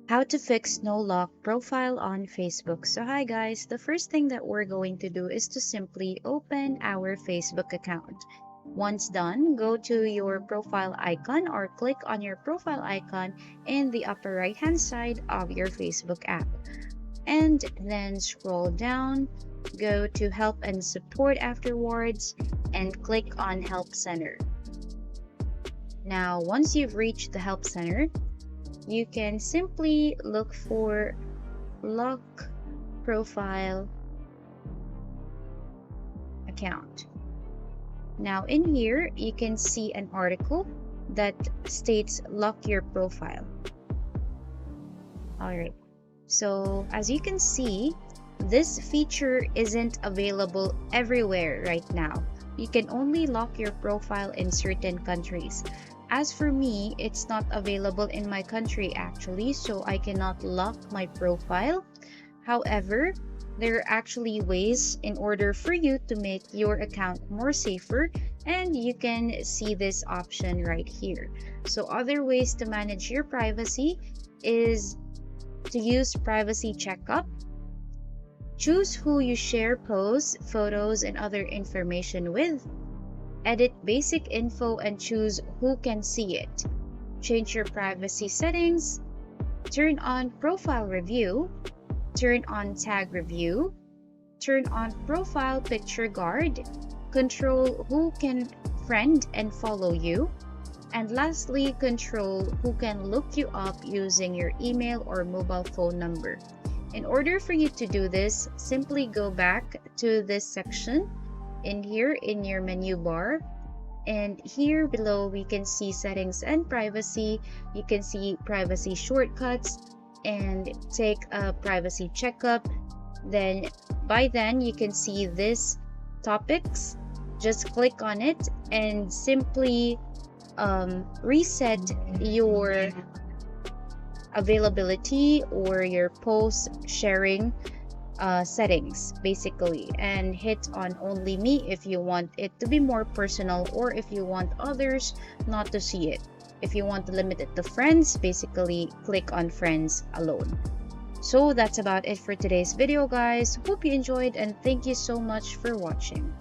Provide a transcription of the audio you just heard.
How to fix no lock profile on Facebook. So hi guys, the first thing that we're going to do is to simply open our Facebook account. Once done, go to your profile icon or click on your profile icon in the upper right hand side of your Facebook app. And then scroll down, go to help and support afterwards, and click on help center. Now, once you've reached the help center, you can simply look for lock profile account. Now in here, you can see an article that states lock your profile. Alright, so as you can see, this feature isn't available everywhere right now. You can only lock your profile in certain countries. As for me, it's not available in my country actually, so I cannot lock my profile. However, there are actually ways in order for you to make your account more safer, and you can see this option right here. So other ways to manage your privacy is to use privacy checkup. Choose who you share posts, photos, and other information with. Edit basic info and choose who can see it. Change your privacy settings. Turn on profile review. Turn on tag review. Turn on profile picture guard. Control who can friend and follow you. And lastly, control who can look you up using your email or mobile phone number. In order for you to do this, simply go back to this section in here in your menu bar, and here below we can see settings and privacy. You can see privacy shortcuts and take a privacy checkup. Then you can see this topics. Just click on it and simply reset your availability or your post sharing settings basically, and hit on only me if you want it to be more personal, or if you want others not to see it. If you want to limit it to friends, basically click on friends alone. So that's about it for today's video guys. Hope you enjoyed, and thank you so much for watching.